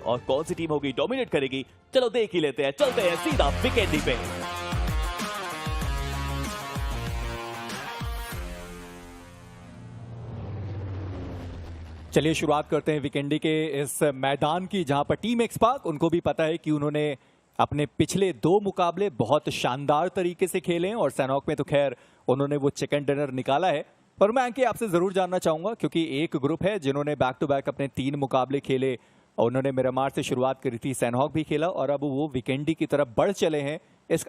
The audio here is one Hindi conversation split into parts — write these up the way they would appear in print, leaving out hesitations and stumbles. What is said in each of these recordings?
और कौन सी टीम होगी डोमिनेट करेगी, चलो देख ही लेते हैं। चलते हैं सीधा विकेंडी पे। चलिए शुरुआत करते हैं विकेंडी के इस मैदान की, जहां पर टीम एक्सपार्क, उनको भी पता है कि उन्होंने अपने पिछले 2 मुकाबले बहुत शानदार तरीके से खेले हैं और सैनॉक में तो खैर उन्होंने वो चिकन डिनर निकाला है। पर मैं अंकित आपसे जरूर जानना चाहूंगा, क्योंकि एक ग्रुप है जिन्होंने बैक टू बैक अपने 3 मुकाबले खेले और उन्होंने मिरामार से शुरुआत करी थी, सैनॉक भी खेला और अब वो विकेंडी की तरफ बढ़ चले हैं। इस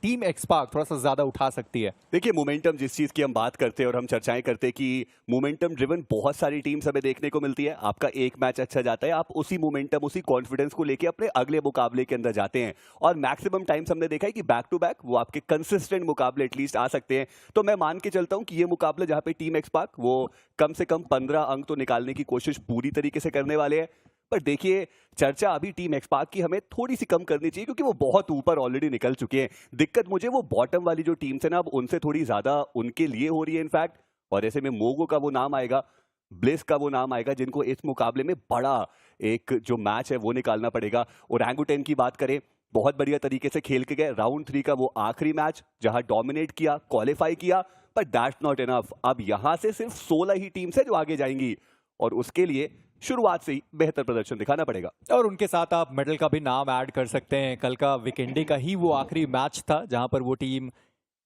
टीम एक्सपार्क थोड़ा सा ज्यादा उठा सकती है। देखिए, मोमेंटम जिस चीज की हम बात करते हैं और हम चर्चाएं करते हैं कि मोमेंटम ड्रिवन बहुत सारी टीम्स हमें देखने को मिलती है। आपका एक मैच अच्छा जाता है, आप उसी मोमेंटम, उसी कॉन्फिडेंस को लेके अपने अगले मुकाबले के अंदर जाते हैं और मैक्सिमम टाइम्स हमने देखा है कि बैक टू बैक वो आपके कंसिस्टेंट मुकाबले एटलीस्ट आ सकते हैं। तो मैं मान के चलता हूं कि ये मुकाबला जहां पे टीम एक्सपार्क वो कम से कम 15 अंक तो निकालने की कोशिश पूरी तरीके से करने वाले हैं। पर देखिए, चर्चा अभी टीम एक्सपार्क की हमें थोड़ी सी कम करनी चाहिए, क्योंकि वो बहुत ऊपर ऑलरेडी निकल चुके हैं। दिक्कत मुझे वो बॉटम वाली जो टीम्स है ना, अब उनसे थोड़ी ज्यादा उनके लिए हो रही है इनफैक्ट। और ऐसे में मोगो का वो नाम आएगा, ब्लिस का वो नाम आएगा, जिनको इस मुकाबले में बड़ा एक जो मैच है वो निकालना पड़ेगा। ओरंगुटैन की बात करें, बहुत बढ़िया तरीके से खेल के गए। राउंड 3 का वो आखिरी मैच जहां डोमिनेट किया, क्वालिफाई किया, पर दैट्स नॉट इनफ। अब यहां से सिर्फ 16 ही टीम्स है जो आगे जाएंगी और उसके लिए शुरुआत से ही बेहतर प्रदर्शन दिखाना पड़ेगा। और उनके साथ आप मेडल का भी नाम ऐड कर सकते हैं। कल का विकेंडी का ही वो आखिरी मैच था जहां पर वो टीम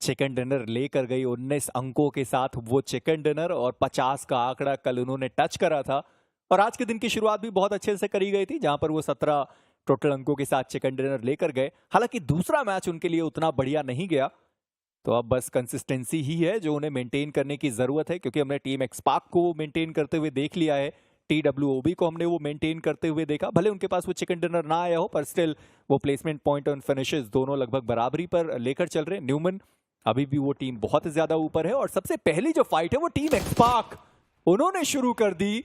चिकन डिनर लेकर गई 19 अंकों के साथ। वो चिकन डिनर और 50 का आंकड़ा कल उन्होंने टच करा था और आज के दिन की शुरुआत भी बहुत अच्छे से करी गई थी, जहां पर वो 17 टोटल अंकों के साथ चिकन डिनर लेकर गए। हालांकि दूसरा मैच उनके लिए उतना बढ़िया नहीं गया, तो अब बस कंसिस्टेंसी ही है जो उन्हें मेंटेन करने की जरूरत है, क्योंकि हमने टीम एक्सपार्क को मेंटेन करते हुए देख लिया है, TWOB को हमने वो मेंटेन करते हुए देखा। भले उनके पास वो चिकन डिनर ना आया हो, पर स्टिल वो प्लेसमेंट पॉइंट और फिनिशेस दोनों लगभग बराबरी पर लेकर चल रहे हैं। न्यूमन अभी भी वो टीम बहुत ज्यादा ऊपर है और सबसे पहली जो फाइट है वो टीम एक्सपार्क उन्होंने शुरू कर दी।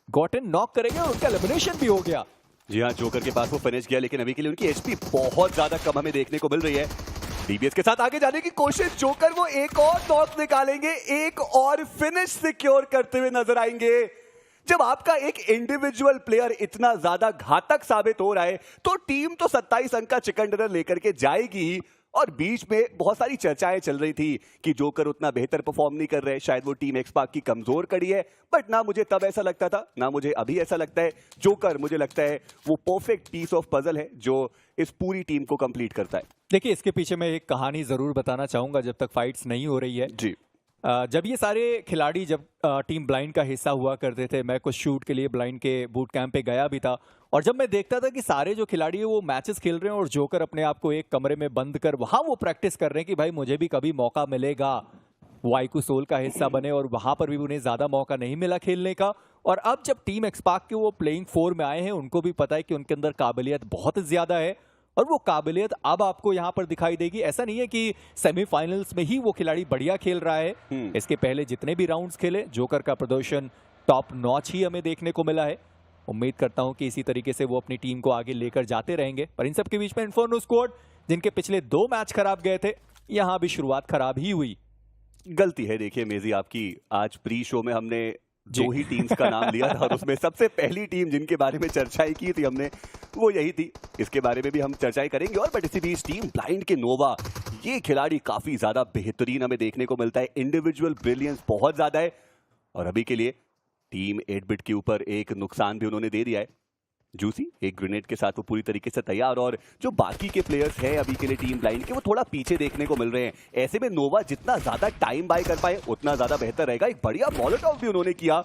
गॉटन नॉक करेंगे और उनका एलिमिनेशन भी हो गया। जी हाँ, जोकर के पास वो फिनिश गया, लेकिन अभी के लिए उनकी एचपी बहुत ज्यादा कम हमें देखने को मिल रही है। डीबीएस के साथ आगे जाने की कोशिश, जोकर वो एक और नॉक निकालेंगे, एक और फिनिश सिक्योर करते हुए नजर आएंगे। जब आपका एक इंडिविजुअल प्लेयर इतना ज्यादा घातक साबित हो रहा है तो टीम तो 27 अंक का चिकन डिनर लेकर के जाएगी। और बीच में बहुत सारी चर्चाएं चल रही थी कि जोकर उतना बेहतर परफॉर्म नहीं कर रहे, शायद वो टीम एक्सपार्क की कमजोर कड़ी है। बट ना मुझे तब ऐसा लगता था, ना मुझे अभी ऐसा लगता है। जोकर मुझे लगता है वो परफेक्ट पीस ऑफ पजल है जो इस पूरी टीम को कंप्लीट करता है। देखिए, इसके पीछे मैं एक कहानी जरूर बताना चाहूंगा जब तक फाइट्स नहीं हो रही है। जी, जब ये सारे खिलाड़ी जब टीम ब्लाइंड का हिस्सा हुआ करते थे, मैं कुछ शूट के लिए ब्लाइंड के बूट कैंप पे गया भी था, और जब मैं देखता था कि सारे जो खिलाड़ी है वो मैचेस खेल रहे हैं और जोकर अपने आप को एक कमरे में बंद कर वहां वो प्रैक्टिस कर रहे हैं कि भाई मुझे भी कभी मौका मिलेगा, वो आईक्यू सोल का हिस्सा बने, और वहां पर भी उन्हें ज्यादा मौका नहीं मिला खेलने का। और अब जब टीम एक्सपार्क के वो प्लेइंग 4 में आए हैं, उनको भी पता है कि उनके अंदर काबिलियत बहुत ज्यादा है और वो काबिलियत अब आपको यहां पर दिखाई देगी। ऐसा नहीं है कि सेमीफाइनल्स में ही वो खिलाड़ी बढ़िया खेल रहा है, इसके पहले जितने भी राउंड्स खेले जोकर का प्रदर्शन टॉप नॉच ही हमें देखने को मिला है। उम्मीद करता हूं कि इसी तरीके से वो अपनी टीम को आगे लेकर जाते रहेंगे। पर इन सब के बीच में इन्फर्नो स्क्वाड, जिनके पिछले 2 मैच खराब गए थे, यहां भी शुरुआत खराब ही हुई। गलती है देखिए मेजी आपकी। आज प्री शो में हमने 2 ही टीम्स का नाम लिया था और उसमें सबसे पहली टीम जिनके बारे में चर्चाएं की थी हमने, वो यही थी। इसके बारे में भी हम चर्चाएं करेंगे। और बट इसी बीच टीम ब्लाइंड के नोवा, ये खिलाड़ी काफी ज्यादा बेहतरीन हमें देखने को मिलता है। इंडिविजुअल ब्रिलियंस बहुत ज्यादा है और अभी के लिए टीम 8-बिट के ऊपर एक नुकसान भी उन्होंने दे दिया है। जूसी एक ग्रेनेड के साथ वो पूरी तरीके से तैयार, और जो बाकी के प्लेयर्स हैं अभी के लिए टीम ब्लाइंड के, वो थोड़ा पीछे देखने को मिल रहे हैं। ऐसे में नोवा जितना ज्यादा टाइम बाय कर पाए उतना ज्यादा बेहतर रहेगा। एक बढ़िया मॉलोटॉव भी उन्होंने किया,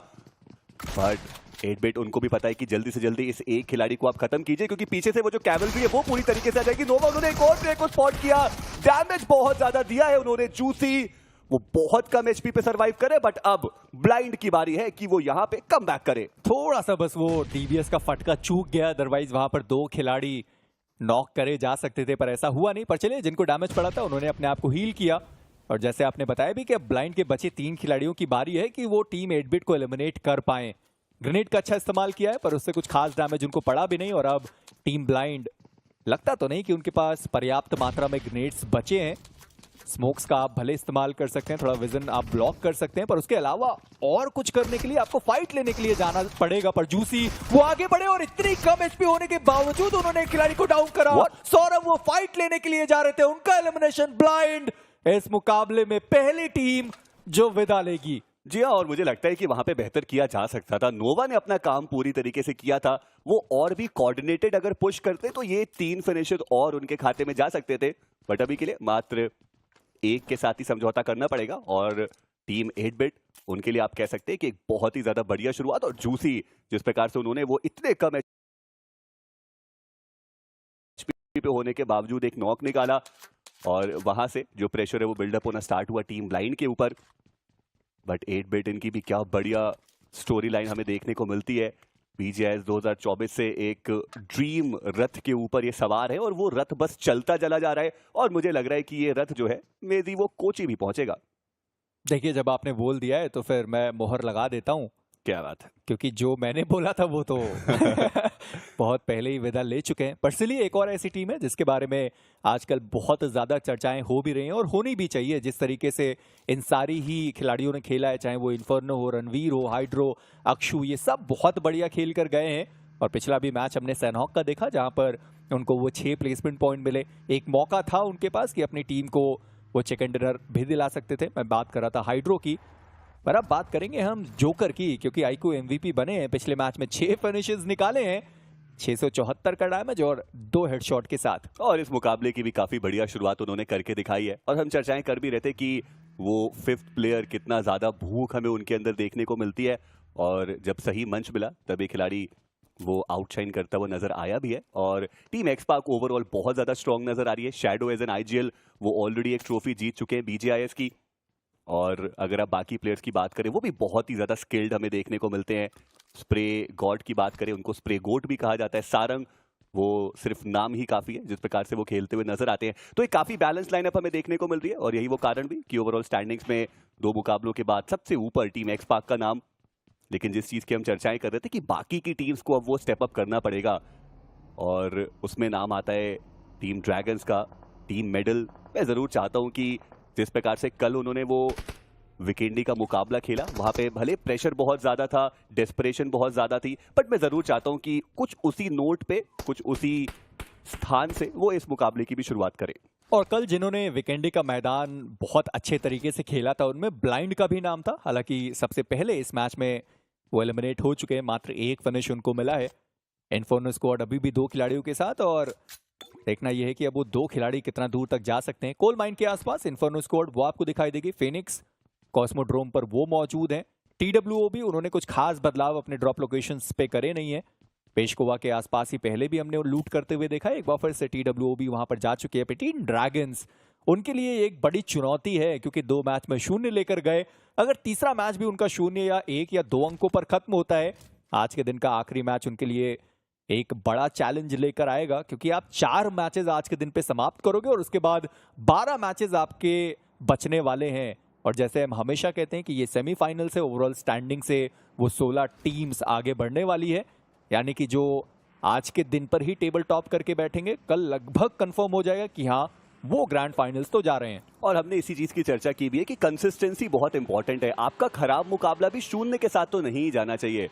बट 8-बिट उनको भी पता है कि जल्दी से जल्दी इस एक खिलाड़ी को आप खत्म कीजिए, क्योंकि पीछे से वो जो कैवलरी है वो पूरी तरीके से आ जाएगी। नोवा उन्होंने एक और प्लेयर को स्पॉट किया, डैमेज बहुत ज्यादा दिया है उन्होंने। जूसी वो बहुत कम एचपी पे सरवाइव करे, बट अब ब्लाइंड की बारी है कि वो यहां पे कम बैक करे। थोड़ा सा बस वो डीबीएस का फटका चूक गया, अदरवाइज वहां पर 2 खिलाड़ी नॉक करे जा सकते थे, पर ऐसा हुआ नहीं। पर चलिए, जिनको डैमेज पड़ा था उन्होंने अपने आप को हील किया। और जैसे आपने बताया भी कि अब ब्लाइंड के बचे 3 खिलाड़ियों की बारी है कि वो टीम 8-बिट को एलिमिनेट कर पाए। ग्रेनेड का अच्छा इस्तेमाल किया है, पर उससे कुछ खास डैमेज उनको पड़ा भी नहीं। और अब टीम ब्लाइंड, लगता तो नहीं कि उनके पास पर्याप्त मात्रा में ग्रेनेड्स बचे हैं, स्मोक्स का आप भले इस्तेमाल कर सकते हैं, थोड़ा विजन आप ब्लॉक कर सकते हैं, पर उसके अलावा और कुछ करने के लिए आपको फाइट लेने के लिए जाना पड़ेगा। पर जूसी वो आगे बढ़े और इतनी कम एचपी होने के बावजूद उन्होंने एक खिलाड़ी को डाउन करा। सौरभ वो फाइट लेने के लिए जा रहे थे, उनका एलिमिनेशन ब्लाइंड। इस मुकाबले में पहली टीम जो विदा लेगी। जी हाँ, और मुझे लगता है कि वहां पे बेहतर किया जा सकता था। नोवा ने अपना काम पूरी तरीके से किया था, वो और भी कोऑर्डिनेटेड अगर पुश करते तो ये 3 फिनिशेस और उनके खाते में जा सकते थे। बट अभी के लिए मात्र 1 के साथ ही समझौता करना पड़ेगा। और टीम 8-बिट उनके लिए आप कह सकते हैं कि एक बहुत ही ज्यादा बढ़िया शुरुआत। और जूसी जिस प्रकार से उन्होंने वो इतने कम एचपी पे होने के बावजूद एक नॉक निकाला, और वहां से जो प्रेशर है वो बिल्डअप होना स्टार्ट हुआ टीम ब्लाइंड के ऊपर। बट 8-बिट इनकी भी क्या बढ़िया स्टोरी लाइन हमें देखने को मिलती है। BGIS 2024 से एक ड्रीम रथ के ऊपर ये सवार है और वो रथ बस चलता चला जा रहा है। और मुझे लग रहा है कि ये रथ जो है मे बी वो कोची भी पहुंचेगा। देखिए, जब आपने बोल दिया है तो फिर मैं मोहर लगा देता हूं। क्या बात है, क्योंकि जो मैंने बोला था वो तो बहुत पहले ही विदा ले चुके हैं। पर्सनली एक और ऐसी टीम है जिसके बारे में आजकल बहुत ज्यादा चर्चाएं हो भी रही हैं और होनी भी चाहिए। जिस तरीके से इन सारी ही खिलाड़ियों ने खेला है, चाहे वो इन्फर्नो हो, रणवीर हो, हाइड्रो, अक्षु, ये सब बहुत बढ़िया खेल कर गए हैं। और पिछला भी मैच हमने सैनहॉक का देखा जहां पर उनको वो 6 प्लेसमेंट पॉइंट मिले। एक मौका था उनके पास कि अपनी टीम को वो चिकन डिनर भी दिला सकते थे। मैं बात कर रहा था हाइड्रो की। पर अब बात करेंगे हम जोकर की, क्योंकि आईक्यू MVP बने हैं। पिछले मैच में 6 फिनिशेस निकाले हैं, 674 का डैमेज और 2 हेडशॉट के साथ। और इस मुकाबले की भी काफी बढ़िया शुरुआत उन्होंने करके दिखाई है। और हम चर्चाएं कर भी रहते कि वो 5th प्लेयर कितना ज्यादा भूख हमें उनके अंदर देखने को मिलती है। और जब सही मंच मिला तब ये खिलाड़ी वो आउटशाइन करता हुआ नजर आया भी है। और टीम एक्सपार्क ओवरऑल बहुत ज्यादा स्ट्रॉन्ग नजर आ रही है। शैडो एज एन IGL वो ऑलरेडी एक ट्रॉफी जीत चुके हैं BGIS की। और अगर आप बाकी प्लेयर्स की बात करें वो भी बहुत ही ज्यादा स्किल्ड हमें देखने को मिलते हैं। स्प्रे गॉड की बात करें, उनको स्प्रे गोट भी कहा जाता है। सारंग वो सिर्फ नाम ही काफी है जिस प्रकार से वो खेलते हुए नजर आते हैं। तो एक काफी बैलेंस लाइनअप हमें देखने को मिल रही है। और यही वो कारण भी कि ओवरऑल स्टैंडिंग्स में 2 मुकाबलों के बाद सबसे ऊपर टीम एक्सपार्क का नाम। लेकिन जिस चीज की हम चर्चाएं कर रहे थे कि बाकी की टीम्स को अब वो स्टेप अप करना पड़ेगा, और उसमें नाम आता है टीम ड्रैगन्स का, टीम मेडल। मैं जरूर चाहता हूं कि जिस प्रकार से कल उन्होंने वो विकेंडी का मुकाबला खेला, वहां पे भले प्रेशर बहुत ज्यादा था, डेस्परेशन बहुत ज्यादा थी, बट मैं जरूर चाहता हूं कि कुछ उसी नोट पे, कुछ उसी स्थान से वो इस मुकाबले की भी शुरुआत करें। और कल जिन्होंने विकेंडी का मैदान बहुत अच्छे तरीके से खेला था उनमें ब्लाइंड का भी नाम था। हालांकि सबसे पहले इस मैच में वो एलिमिनेट हो चुके हैं, मात्र 1 फिनिश उनको मिला है। इन्फर्नो स्क्वाड अभी भी 2 खिलाड़ियों के साथ, और देखना यह है कि अब वो 2 खिलाड़ी कितना दूर तक जा सकते हैं। कोल माइन के आसपास इन्फर्नो स्क्वाड वो आपको दिखाई देगी। फेनिक्स कॉस्मोड्रोम पर वो मौजूद हैं। TWOB उन्होंने कुछ खास बदलाव अपने ड्रॉप लोकेशंस पे करे नहीं है। पेशकोवा के आसपास ही पहले भी हमने लूट करते हुए देखा है, एक बार फिर से TWOB वहां पर जा चुकी है। टीम ड्रैगन्स उनके लिए एक बड़ी चुनौती है, क्योंकि 2 मैच में 0 लेकर गए। अगर तीसरा मैच भी उनका 0 या 1 या 2 अंकों पर खत्म होता है, आज के दिन का आखिरी मैच उनके लिए एक बड़ा चैलेंज लेकर आएगा। क्योंकि आप 4 मैचेस आज के दिन पे समाप्त करोगे और उसके बाद 12 मैचेस आपके बचने वाले हैं। और जैसे हम हमेशा कहते हैं कि ये सेमीफाइनल से ओवरऑल स्टैंडिंग से वो 16 टीम्स आगे बढ़ने वाली है। यानी कि जो आज के दिन पर ही टेबल टॉप करके बैठेंगे, कल लगभग कंफर्म हो जाएगा कि हाँ वो ग्रैंड फाइनल्स तो जा रहे हैं। और हमने इसी चीज की चर्चा की भी है कि कंसिस्टेंसी बहुत इंपॉर्टेंट है। आपका खराब मुकाबला भी 0 के साथ तो नहीं जाना चाहिए।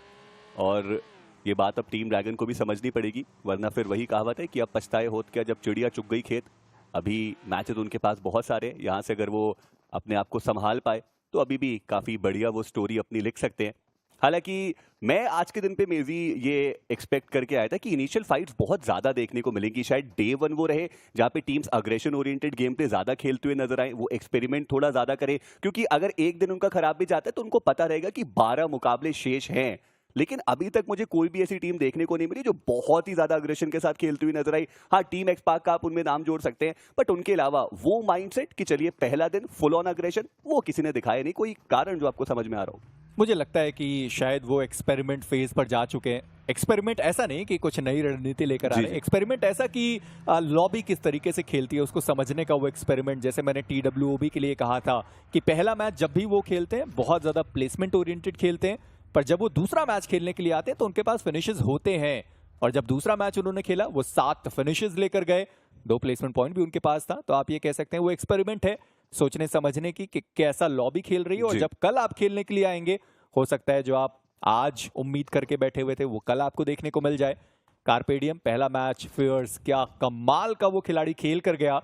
और ये बात अब टीम ड्रैगन को भी समझनी पड़ेगी, वरना फिर वही कहावत है कि अब पछताए होत क्या जब चिड़िया चुग गई खेत। अभी मैचेस उनके पास बहुत सारे हैं, यहाँ से अगर वो अपने आप को संभाल पाए तो अभी भी काफी बढ़िया वो स्टोरी अपनी लिख सकते हैं। हालांकि मैं आज के दिन पे मे भी ये एक्सपेक्ट करके आया था कि इनिशियल फाइट्स बहुत ज्यादा देखने को मिलेंगी। शायद डे 1 वो रहे जहां पे टीम्स अग्रेशन ओरिएंटेड गेम पे ज्यादा खेलते हुए नजर आए, वो एक्सपेरिमेंट थोड़ा ज्यादा करें। क्योंकि अगर एक दिन उनका खराब भी जाता है तो उनको पता रहेगा कि 12 मुकाबले शेष हैं। लेकिन अभी तक मुझे कोई भी ऐसी टीम देखने को नहीं मिली जो बहुत ही ज्यादा अग्रेशन के साथ खेलती हुई नजर आई। हाँ, टीम एक्सपार्क का आप उनमें नाम जोड़ सकते हैं, बट उनके अलावा वो माइंडसेट कि चलिए पहला दिन फुल ऑन अग्रेशन, वो किसी ने दिखाया नहीं। कोई कारण जो आपको समझ में आ रहा हो? मुझे लगता है कि शायद वो एक्सपेरिमेंट फेज पर जा चुके हैं। एक्सपेरिमेंट ऐसा नहीं कि कुछ नई रणनीति लेकर आ रहे हैं, एक्सपेरिमेंट ऐसा कि लॉबी किस तरीके से खेलती है उसको समझने का वो एक्सपेरिमेंट। जैसे मैंने TWOB के लिए कहा था कि पहला मैच जब भी वो खेलते हैं बहुत ज्यादा प्लेसमेंट ओरिएंटेड खेलते हैं, पर जब वो दूसरा मैच खेलने के लिए आते हैं तो उनके पास फिनिशेस होते हैं। और जब दूसरा मैच उन्होंने खेला वो 7 फिनिशेस लेकर गए, 2 प्लेसमेंट पॉइंट भी उनके पास था। तो आप ये कह सकते हैं वो एक्सपेरिमेंट है सोचने समझने की कि कैसा लॉबी खेल रही है, और जी। जब कल आप खेलने के लिए आएंगे हो सकता है जो आप आज उम्मीद करके बैठे हुए थे वो कल आपको देखने को मिल जाए। कार्पेडियम पहला मैच फियर्स, क्या कमाल का वो खिलाड़ी खेल कर गया,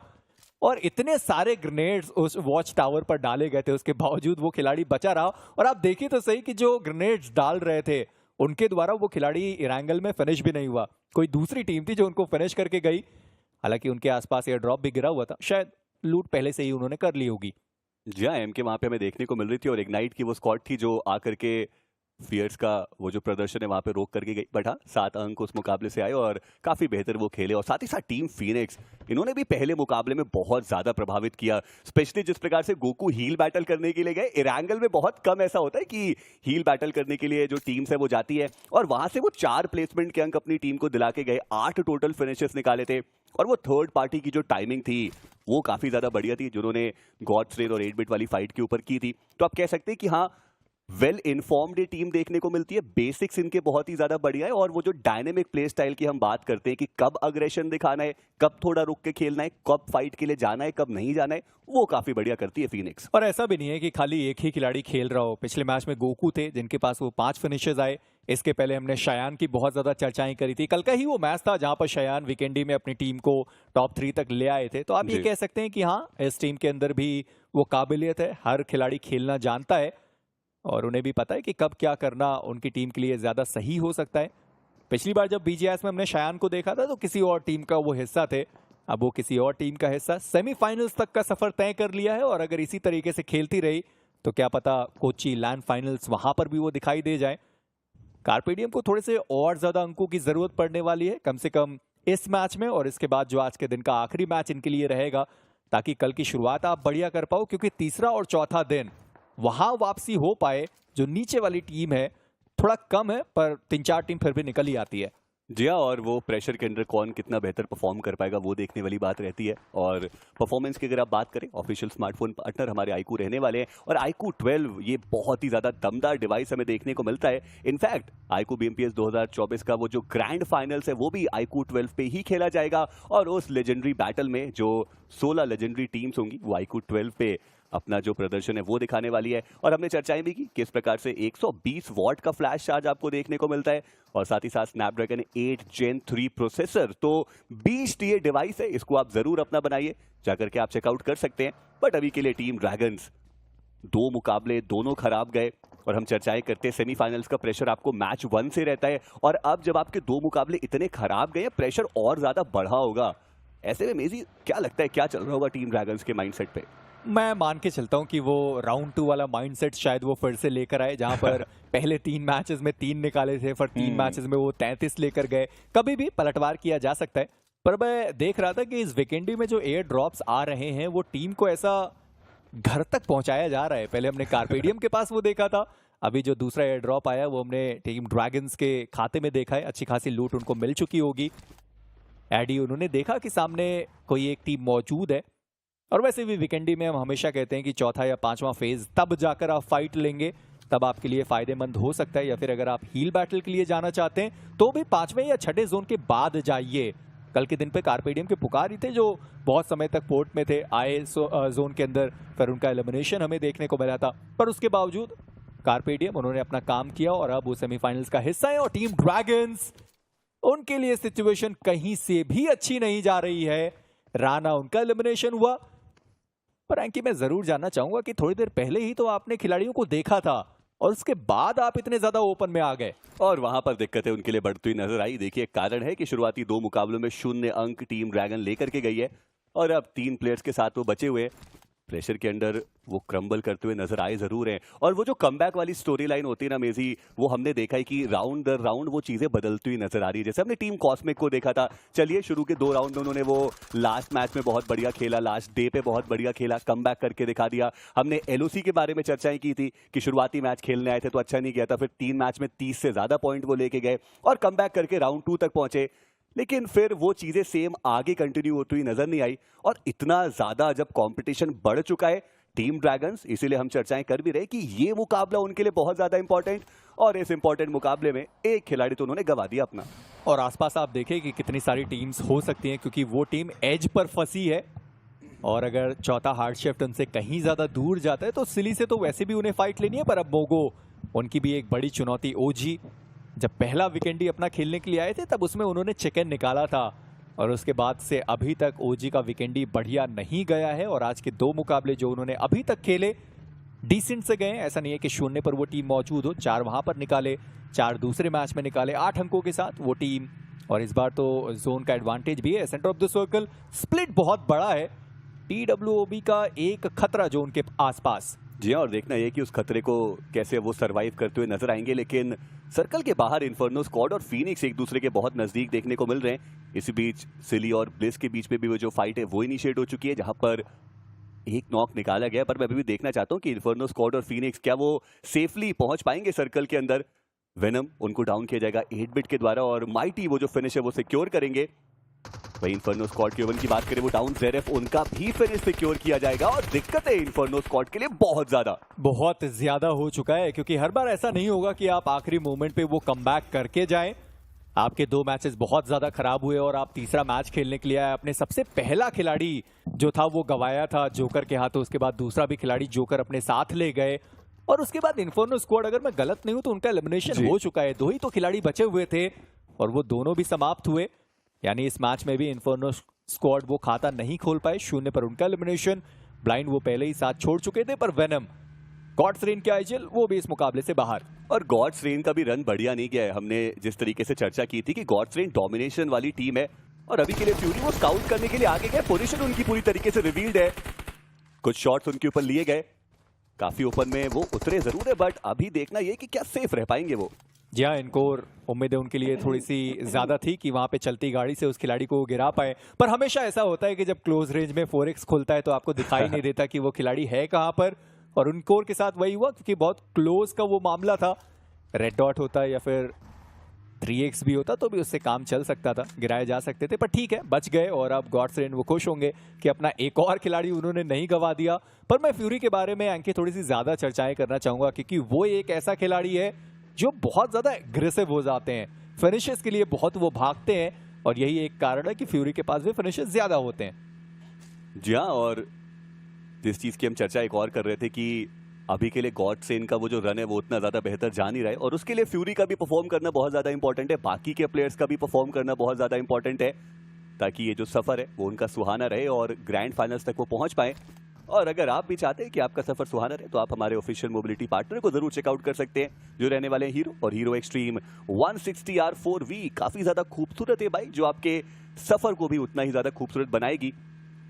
और इतने सारे ग्रेनेड्स उस वॉच टावर पर डाले गए थे उसके बावजूद वो खिलाड़ी बचा रहा। और आप देखिए तो सही कि जो ग्रेनेड्स डाल रहे थे उनके द्वारा वो खिलाड़ी इरांगल में फिनिश भी नहीं हुआ, कोई दूसरी टीम थी जो उनको फिनिश करके गई। हालांकि उनके आसपास एयर ड्रॉप भी गिरा हुआ था, शायद लूट पहले से ही उन्होंने कर ली होगी। जी हाँ, एम के वहां पे हमें देखने को मिल रही थी और इग्नाइट की वो स्क्वाड थी जो आकर के फियर्स का वो जो प्रदर्शन है वहां पे रोक करके गई। बट हाँ, 7 अंक उस मुकाबले से आए और काफी बेहतर वो खेले। और साथ ही साथ टीम फीनिक्स, इन्होंने भी पहले मुकाबले में बहुत ज्यादा प्रभावित किया। स्पेशली जिस प्रकार से गोकू हील बैटल करने के लिए गए, इरांगल में बहुत कम ऐसा होता है कि हील बैटल करने के लिए जो टीम्स है वो जाती है, और वहां से वो 4 प्लेसमेंट के अंक अपनी टीम को दिला के गए। 8 टोटल फिनिशेस निकाले थे, और वो थर्ड पार्टी की जो टाइमिंग थी वो काफी ज्यादा बढ़िया थी जिन्होंने गॉड्स रेन और 8 बिट वाली फाइट के ऊपर की थी। तो आप कह सकते हैं कि हाँ, वेल इन्फॉर्म्ड ये टीम देखने को मिलती है। बेसिक्स इनके बहुत ही ज्यादा बढ़िया है, और वो जो डायनेमिक प्ले स्टाइल की हम बात करते हैं कि कब अग्रेशन दिखाना है, कब थोड़ा रुक के खेलना है, कब फाइट के लिए जाना है, कब नहीं जाना है, वो काफी बढ़िया करती है फीनिक्स। और ऐसा भी नहीं है कि खाली एक ही खिलाड़ी खेल रहा हो। पिछले मैच में गोकू थे जिनके पास वो 5 फिनिशेस आए। इसके पहले हमने शयान की बहुत ज्यादा चर्चाएं करी थी। कल का ही वो मैच था जहां पर शयान वीकेंडी में अपनी टीम को टॉप 3 तक ले आए थे। तो आप ये जी। कह सकते हैं कि हाँ, इस टीम के अंदर भी वो काबिलियत है, हर खिलाड़ी खेलना जानता है और उन्हें भी पता है कि कब क्या करना उनकी टीम के लिए ज्यादा सही हो सकता है। पिछली बार जब बीजीएस में हमने शयान को देखा था तो किसी और टीम का वो हिस्सा थे, अब वो किसी और टीम का हिस्सा। सेमीफाइनल्स तक का सफर तय कर लिया है, और अगर इसी तरीके से खेलती रही तो क्या पता कोची लैंड फाइनल्स वहां पर भी वो दिखाई दे जाए। कार्पेडियम को थोड़े से और ज्यादा अंकों की जरूरत पड़ने वाली है, कम से कम इस मैच में, और इसके बाद जो आज के दिन का आखिरी मैच इनके लिए रहेगा, ताकि कल की शुरुआत आप बढ़िया कर पाओ। क्योंकि तीसरा और चौथा दिन वहां वापसी हो पाए, जो नीचे वाली टीम है थोड़ा कम है, पर 3-4 टीम फिर भी निकल ही आती है। जी हाँ, और वो प्रेशर के अंदर कौन कितना बेहतर परफॉर्म कर पाएगा वो देखने वाली बात रहती है। और परफॉर्मेंस की अगर आप बात करें, ऑफिशियल स्मार्टफोन पार्टनर हमारे आईकू रहने वाले हैं, और आईकू 12 ये बहुत ही ज़्यादा दमदार डिवाइस हमें देखने को मिलता है। इनफैक्ट आईकू बीएमपीएस 2024 का वो जो ग्रैंड फाइनल्स है वो भी आईकू 12 पे ही खेला जाएगा, और उस लेजेंडरी बैटल में जो 16 लेजेंडरी टीम्स होंगी वो आईकू 12 पे अपना जो प्रदर्शन है वो दिखाने वाली है। और हमने चर्चाएं भी की किस प्रकार से 120 वॉट का फ्लैश चार्ज आपको देखने को मिलता है, और साथ ही साथ स्नैपड्रैगन 8 Gen 3 प्रोसेसर। तो बीस्ट ये डिवाइस है, इसको आप जरूर अपना बनाइए, जाकर के आप चेकआउट कर सकते हैं। बट अभी के लिए टीम ड्रैगन्स 2 मुकाबले दोनों खराब गए, और हम चर्चाएं करते हैं सेमीफाइनल्स का प्रेशर आपको मैच 1 से रहता है, और अब जब आपके 2 मुकाबले इतने खराब गए, प्रेशर और ज्यादा बढ़ा होगा। ऐसे में मेजी क्या लगता है क्या चल रहा होगा टीम ड्रैगन्स के माइंडसेट पे? मैं मान के चलता हूं कि वो राउंड 2 वाला माइंडसेट शायद वो फिर से लेकर आए, जहां पर पहले 3 मैचेस में 3 निकाले थे, फिर 3 मैचेस में वो 33 लेकर गए। कभी भी पलटवार किया जा सकता है, पर मैं देख रहा था कि इस वीकेंडी में जो एयर ड्रॉप्स आ रहे हैं वो टीम को ऐसा घर तक पहुंचाया जा रहा है। पहले हमने कार्पेडियम के पास वो देखा था, अभी जो दूसरा एयर ड्रॉप आया वो हमने टीम ड्रैगन्स के खाते में देखा है। अच्छी खासी लूट उनको मिल चुकी होगी। एडी उन्होंने देखा कि सामने कोई एक टीम मौजूद है, और वैसे भी वीकेंडी में हम हमेशा कहते हैं कि चौथा या 5वां फेज तब जाकर आप फाइट लेंगे, तब आपके लिए फायदेमंद हो सकता है। या फिर अगर आप हील बैटल के लिए जाना चाहते हैं तो भी 5वें या 6ठे जोन के बाद जाइए। कल के दिन पे कार्पेडियम के पुकार ही थे जो बहुत समय तक पोर्ट में थे, आए जोन के अंदर, फिर उनका एलिमिनेशन हमें देखने को मिला था। पर उसके बावजूद कार्पेडियम उन्होंने अपना काम किया, और अब वो सेमीफाइनल्स का हिस्सा है। और टीम ड्रैगन्स, उनके लिए सिचुएशन कहीं से भी अच्छी नहीं जा रही है। राना उनका एलिमिनेशन हुआ, पर एंकी मैं जरूर जानना चाहूंगा कि थोड़ी देर पहले ही तो आपने खिलाड़ियों को देखा था, और उसके बाद आप इतने ज्यादा ओपन में आ गए। और वहां पर दिक्कतें उनके लिए बढ़ती हुई नजर आई। देखिए, कारण है कि शुरुआती 2 मुकाबलों में 0 अंक टीम ड्रैगन लेकर के गई है, और अब 3 प्लेयर्स के साथ वो बचे हुए प्रेशर के अंदर वो क्रम्बल करते हुए नजर आए जरूर हैं। और वो जो कमबैक वाली स्टोरी लाइन होती है ना मेजी, वो हमने देखा है कि राउंड दर राउंड वो चीजें बदलती हुई नजर आ रही है। जैसे हमने टीम कॉस्मिक को देखा था, चलिए शुरू के 2 राउंड में उन्होंने वो लास्ट मैच में बहुत बढ़िया खेला, लास्ट डे पे बहुत बढ़िया खेला, कमबैक करके दिखा दिया। हमने एलओसी के बारे में चर्चाएं की थी कि शुरुआती मैच खेलने आए थे तो अच्छा नहीं किया था, फिर 3 मैच में 30 से ज्यादा पॉइंट वो लेके गए और कमबैक करके राउंड 2 तक पहुंचे। लेकिन फिर वो चीजें सेम आगे कंटिन्यू होती हुई नजर नहीं आई, और इतना ज्यादा जब कंपटीशन बढ़ चुका है टीम ड्रैगन्स, इसीलिए हम चर्चाएं कर भी रहे कि ये मुकाबला उनके लिए बहुत ज्यादा इंपॉर्टेंट। और इस इंपॉर्टेंट मुकाबले में एक खिलाड़ी तो उन्होंने गवा दिया अपना। और आसपास आप देखें कि कितनी सारी टीम्स हो सकती हैं, क्योंकि वो टीम एज पर फंसी है। और अगर चौथा हार्ड शिफ्ट उनसे कहीं ज्यादा दूर जाता है तो सिली से तो वैसे भी उन्हें फाइट लेनी है, पर अब मोगो उनकी भी एक बड़ी चुनौती। ओजी जब पहला वीकेंडी अपना खेलने के लिए आए थे तब उसमें उन्होंने चिकन निकाला था, और उसके बाद से अभी तक ओजी का वीकेंडी बढ़िया नहीं गया है। और आज के 2 मुकाबले जो उन्होंने अभी तक खेले डिसेंट से गए। ऐसा नहीं है कि 0 पर वो टीम मौजूद हो, 4 वहां पर निकाले, 4 दूसरे मैच में निकाले, 8 अंकों के साथ वो टीम। और इस बार तो जोन का एडवांटेज भी है, centre of the circle split बहुत बड़ा है, TWOB का एक खतरा जोन के आसपास। जी हाँ, और देखना ये कि उस खतरे को कैसे वो सरवाइव करते हुए नजर आएंगे। लेकिन सर्कल के बाहर इन्फर्नो स्क्वाड और फीनिक्स एक दूसरे के बहुत नजदीक देखने को मिल रहे हैं। इसी बीच सिली और ब्लिस के बीच में भी वो जो फाइट है वो इनिशिएट हो चुकी है, जहां पर एक नॉक निकाला गया। पर मैं अभी भी देखना चाहता हूं कि इन्फर्नो स्क्वाड और फीनिक्स क्या वो सेफली पहुंच पाएंगे सर्कल के अंदर। वेनम उनको डाउन किया जाएगा 8 बिट के द्वारा, और माइटी वो जो फिनिश है वो सिक्योर करेंगे। वही इन्फर्नो स्क्वाड की ओवन की बात करें, वो डाउन जेरेफ उनका भी फिनिश सिक्योर किया जाएगा। और दिक्कत है इन्फर्नो स्क्वाड के लिए बहुत ज्यादा हो चुका है, क्योंकि हर बार ऐसा नहीं होगा कि आप आखिरी मोमेंट पे वो कमबैक करके जाएं। आपके 2 मैचेस बहुत ज्यादा खराब हुए और आप तीसरा मैच खेलने के लिए आए। अपने सबसे पहला खिलाड़ी जो था वो गवाया था जोकर के हाथों, उसके बाद दूसरा भी खिलाड़ी जोकर अपने साथ ले गए, और उसके बाद इन्फर्नो स्क्वाड, अगर मैं गलत नहीं हूं तो उनका एलिमिनेशन हो चुका है। 2 ही तो खिलाड़ी बचे हुए थे और वो दोनों भी समाप्त हुए। यानी इस मैच में भी इन्फर्नो स्क्वाड वो खाता नहीं खोल पाए, 0 पर उनका एलिमिनेशन। ब्लाइंड वो पहले ही साथ छोड़ चुके थे, पर वेनम गॉड्स रेन के आइजल वो भी इस मुकाबले से बाहर। और गॉड्स रेन का भी रन बढ़िया नहीं गया है। हमने जिस तरीके से चर्चा की थी कि गॉड्स रेन डोमिनेशन वाली टीम है, और अभी के लिए फ्यूरी वो स्काउट करने के लिए आगे गए। पोजीशन उनकी पूरी तरीके से रिवील्ड है, कुछ शॉट्स उनके ऊपर लिए गए, काफी ओपन में वो उतरे जरूर है, बट अभी देखना ये कि क्या सेफ रह पाएंगे वो। जी हाँ, इनको उम्मीदें उनके लिए थोड़ी सी ज्यादा थी कि वहां पे चलती गाड़ी से उस खिलाड़ी को गिरा पाए। पर हमेशा ऐसा होता है कि जब क्लोज रेंज में 4x खुलता है तो आपको दिखाई नहीं देता कि वो खिलाड़ी है कहां पर। और उनकोर के साथ वही हुआ, क्योंकि बहुत क्लोज का वो मामला था। रेड डॉट होता या फिर 3x भी होता तो भी उससे काम चल सकता था, गिराए जा सकते थे, पर ठीक है बच गए। और अब गॉड्स रेन वो खुश होंगे कि अपना एक और खिलाड़ी उन्होंने नहीं गवा दिया। पर मैं फ्यूरी के बारे में अंकित थोड़ी सी ज्यादा चर्चाएं करना चाहूंगा, क्योंकि वो एक ऐसा खिलाड़ी है जो बहुत ज्यादा एग्रेसिव हो जाते हैं, फिनिशेस के लिए बहुत वो भागते हैं, और यही एक कारण है कि फ्यूरी के पास भी फिनिशेस ज्यादा होते हैं। जी हाँ, और जिस चीज की हम चर्चा एक और कर रहे थे कि अभी के लिए गॉडसेन का वो जो रन है वो उतना ज्यादा बेहतर जा नहीं रहा है, और उसके लिए फ्यूरी का भी परफॉर्म करना बहुत ज्यादा इंपॉर्टेंट है, बाकी के प्लेयर्स का भी परफॉर्म करना बहुत ज्यादा इंपॉर्टेंट है, ताकि ये जो सफर है वो उनका सुहाना रहे और ग्रैंड फाइनल्स तक वो पहुंच पाए। और अगर आप भी चाहते हैं कि आपका सफर सुहाना रहे, तो आप हमारे ऑफिशियल मोबिलिटी पार्टनर को जरूर चेकआउट कर सकते हैं, जो रहने वाले हैं हीरो और हीरो एक्सट्रीम 160R4V। काफी ज्यादा खूबसूरत है बाइक, जो आपके सफर को भी उतना ही ज्यादा खूबसूरत बनाएगी।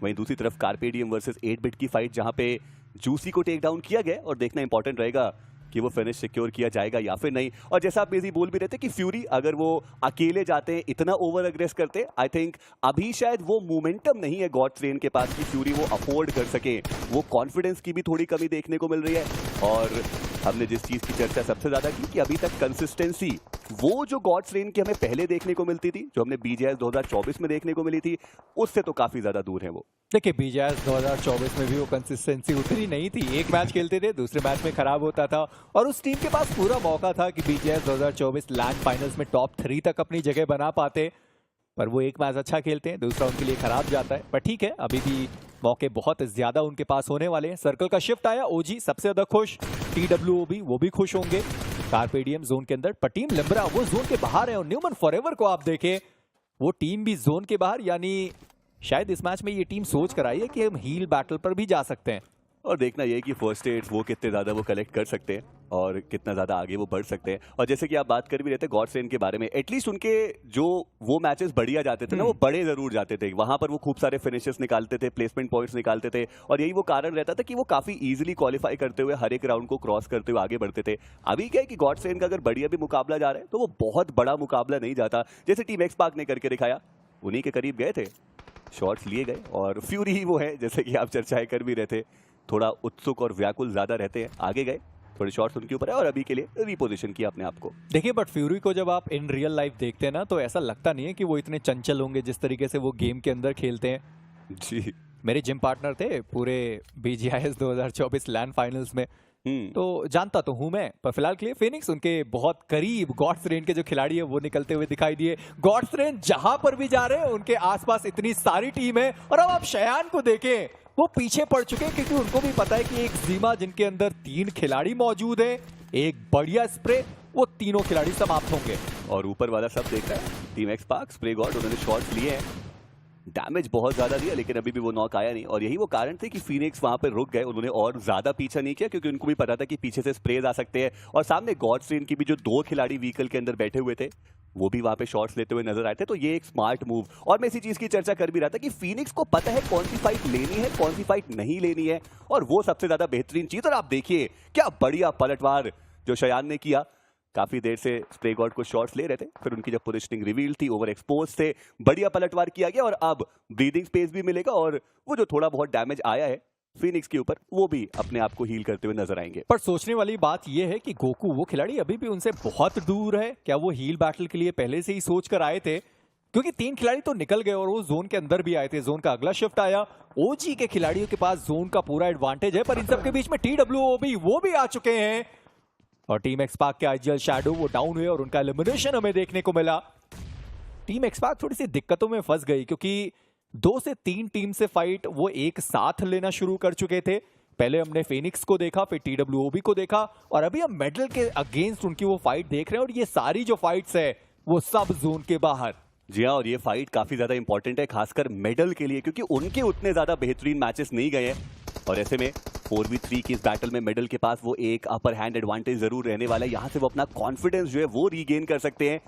वहीं दूसरी तरफ कार्पेडियम वर्सेस 8 बिट की फाइट, जहां पे जूसी को टेक डाउन किया गया, और देखना इंपॉर्टेंट रहेगा कि वो फिनिश सिक्योर किया जाएगा या फिर नहीं। और जैसा आप मेजी बोल भी रहे थे कि फ्यूरी अगर वो अकेले जाते हैं, इतना ओवर अग्रेस करते, आई थिंक अभी शायद वो मोमेंटम नहीं है गॉड्स रेन के पास कि फ्यूरी वो अफोर्ड कर सके। वो कॉन्फिडेंस की भी थोड़ी कमी देखने को मिल रही है। और हमने जिस चीज की चर्चा सबसे ज्यादा की कि अभी तक कंसिस्टेंसी वो जो गॉड्स रेन की हमें पहले देखने को मिलती थी, जो हमने BGS 2024 में देखने को मिली थी, उससे तो काफी ज्यादा दूर है वो। देखिए BGS 2024 में भी वो कंसिस्टेंसी उतनी नहीं थी, एक मैच खेलते थे दूसरे मैच में खराब होता था, और उस टीम के पास पूरा मौका था कि BGS 2024 लैंड फाइनल्स में टॉप 3 तक अपनी जगह बना पाते, पर वो एक मैच अच्छा खेलते हैं, दूसरा उनके लिए खराब जाता है। पर ठीक है, अभी भी मौके बहुत ज्यादा उनके पास होने वाले हैं। सर्कल का शिफ्ट आया, OG सबसे ज्यादा खुश, TWOB वो भी खुश होंगे कार्पेडियम जोन के अंदर, पर टीम लिम्ब्रा वो जोन के बाहर है। और न्यूमन फॉरएवर को आप देखें, वो टीम भी जोन के बाहर, यानी शायद इस मैच में ये टीम सोच कर आई है कि हम हील बैटल पर भी जा सकते हैं। और देखना ये कि फर्स्ट एड्स वो कितने ज्यादा वो कलेक्ट कर सकते हैं और कितना ज्यादा आगे वो बढ़ सकते हैं। और जैसे कि आप बात कर भी रहे थे गॉडसेन के बारे में, एटलीस्ट उनके जो वो मैचेस बढ़िया जाते थे ना, वो बड़े जरूर जाते थे, वहां पर वो खूब सारे फिनिशेस निकालते थे, प्लेसमेंट पॉइंट्स निकालते थे, और यही वो कारण रहता था कि वो काफी इजीली क्वालिफाई करते हुए हर एक राउंड को क्रॉस करते हुए आगे बढ़ते थे। अभी क्या है कि गॉडसेन का अगर बढ़िया भी मुकाबला जा रहा है तो वो बहुत बड़ा मुकाबला नहीं जाता, जैसे टीम एक्स पार्क ने करके दिखाया, उन्हीं के करीब गए थे, शॉट्स लिए गए। और फ्यूरी ही वो है, जैसे कि आप चर्चाएं कर भी रहे थे, थोड़ा उत्सुक और व्याकुल ज्यादा रहते हैं, आगे गए, थोड़े शॉट्स उनके ऊपर है और अभी के लिए रीपोजिशन किया अपने आप को। देखिए बट फ्यूरी को जब आप इन रियल लाइफ देखते हैं ना, तो ऐसा लगता नहीं है कि वो इतने चंचल होंगे जिस तरीके से वो गेम के अंदर खेलते हैं। जी, मेरे जिम पार्टनर थे पूरे BGIS 2024 लैंड फाइनल्स में, तो जानता तो हूं मैं, पर फिलहाल के लिए फिनिक्स उनके बहुत करीब गॉड्स रेन के जो खिलाड़ी है वो निकलते हुए दिखाई दिए। गॉड्स रेन जहां पर भी जा रहे हैं उनके आसपास इतनी सारी टीम है, और अब आप शयान को देखें, वो पीछे पड़ चुके हैं क्योंकि उनको भी पता है कि एक जीमा जिनके अंदर 3 खिलाड़ी मौजूद है, एक बढ़िया स्प्रे, वो तीनों खिलाड़ी समाप्त होंगे। और ऊपर वाला सब देख रहा है, team x park, spray God, उन्होंने शॉट्स लिए हैं, डैमेज बहुत ज्यादा दिया, लेकिन अभी भी वो नॉक आया नहीं। और यही वो कारण थे कि फीनिक्स वहां पर रुक गए, उन्होंने और ज्यादा पीछा नहीं किया क्योंकि उनको भी पता था कि पीछे से स्प्रेज आ सकते हैं। और सामने गॉड्स रेन की भी जो 2 खिलाड़ी व्हीकल के अंदर बैठे हुए थे, वो भी वहां पे शॉट्स लेते हुए नजर आए थे। तो ये एक स्मार्ट मूव, और मैं इसी चीज की चर्चा कर भी रहा था कि फीनिक्स को पता है कौन सी फाइट लेनी है, कौन सी फाइट नहीं लेनी है, और वो सबसे ज्यादा बेहतरीन चीज। और आप देखिए क्या बढ़िया पलटवार जो शयान ने किया, काफी देर से स्प्रे गॉड को शॉट्स ले रहे थे, फिर उनकी जब पोजीशनिंग रिवील थी, ओवर एक्सपोज थे, बढ़िया पलटवार किया गया, और अब ब्रीदिंग स्पेस भी मिलेगा, और वो जो थोड़ा बहुत डैमेज आया है फिनिक्स के ऊपर, वो भी अपने आप को हील करते हुए नजर आएंगे। पर सोचने वाली बात यह है कि गोकू वो खिलाड़ी अभी भी उनसे बहुत दूर है। क्या वो हील बैटल के लिए पहले से ही सोच कर आए थे? क्योंकि 3 खिलाड़ी तो निकल गए और वो जोन के अंदर भी आए थे। जोन का अगला शिफ्ट आया, ओजी के खिलाड़ियों के पास जोन का पूरा एडवांटेज है, पर इन सबके बीच में TWOB वो भी आ चुके हैं, और टीम एक्स पार्क के आईजीएल शैडो वो डाउन हुए और उनका एलिमिनेशन हमें देखने को मिला। टीम एक्स पार्क थोड़ी सी दिक्कतों में फंस गई क्योंकि 2 से 3 टीम से फाइट वो एक साथ लेना शुरू कर चुके थे। पहले हमने फिनिक्स को देखा, फिर TWOB को देखा, और अभी हम मेडल के अगेंस्ट उनकी वो फाइट देख रहे हैं, और ये सारी जो फाइट्स है वो सब जोन के बाहर। जी हाँ, और ये फाइट काफी ज्यादा इंपॉर्टेंट है, खासकर मेडल के लिए, क्योंकि उनके उतने ज्यादा बेहतरीन मैचेस नहीं गए हैं, और ऐसे में 4v3 की इस बैटल में मेडल के पास वो एक अपर हैंड एडवांटेज जरूर रहने वाला है। यहां से वो अपना कॉन्फिडेंस जो है वो रीगेन कर सकते हैं।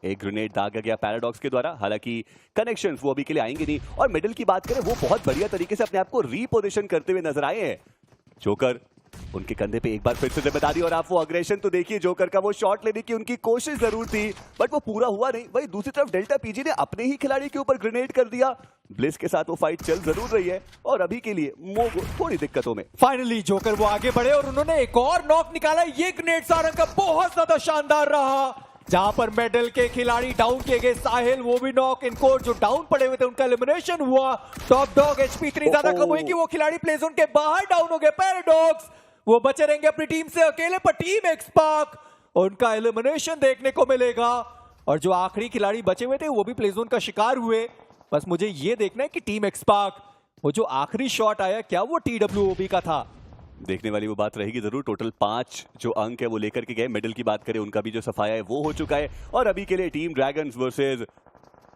एक ग्रेनेड दागा गया पैराडॉक्स के द्वारा, हालांकि कनेक्शंस वो अभी के लिए आएंगे नहीं। और मेडल की बात करें, वो बहुत बढ़िया तरीके से अपने आप को रीपोजिशन करते हुए नजर आए हैं। जोकर उनके कंधे पे एक बार फिर से जिम्मेदारी, और आप वो अग्रेशन तो देखिए, जोकर का वो शॉट लेने की उनकी कोशिश जरूर थी, बट वो पूरा हुआ नहीं। वही दूसरी तरफ डेल्टा पीजी ने अपने ही खिलाड़ी के ऊपर ग्रेनेड कर दिया। ब्लिस के साथ वो फाइट चल जरूर रही है, और अभी के लिए मोगो थोड़ी दिक्कतों में। फाइनली जोकर वो आगे बढ़े और उन्होंने एक और नॉक निकाला। ये ग्रेनेड सारंग का बहुत ज्यादा शानदार रहा, जहां पर मेडल के खिलाड़ी डाउन किए गए। साहिल वो भी नॉक, इनको जो डाउन पड़े हुए थे उनका एलिमिनेशन हुआ। टॉप डॉग एचपी इतनी ज्यादा कम हुई कि वो खिलाड़ी प्ले जोन के बाहर डाउन हो गए। पैराडॉक्स वो बचे रहेंगे अपनी टीम से अकेले, पर टीम एक्स पार्क उनका एलिमिनेशन देखने को मिलेगा, और जो आखिरी खिलाड़ी बचे हुए थे वो भी प्ले जोन का शिकार हुए। बस मुझे ये देखना है कि टीम एक्स पार्क वो जो आखिरी शॉट आया, क्या वो TWOB का था? देखने वाली वो बात रहेगी जरूर। टोटल 5 जो अंक है वो लेकर के गए। मेडल की बात करें, उनका भी जो सफाया है वो हो चुका है, और अभी के लिए team Dragons versus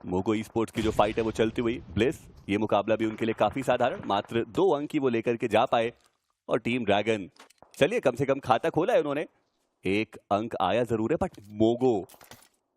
Mogo esports की जो फाइट है वो चलती हुई। ब्लिस, ये मुकाबला भी उनके लिए काफी साधारण, मात्र 2 अंक ही वो लेकर के जा पाए, और टीम ड्रैगन चलिए कम से कम खाता खोला है उन्होंने। 1 अंक आया जरूर है, बट मोगो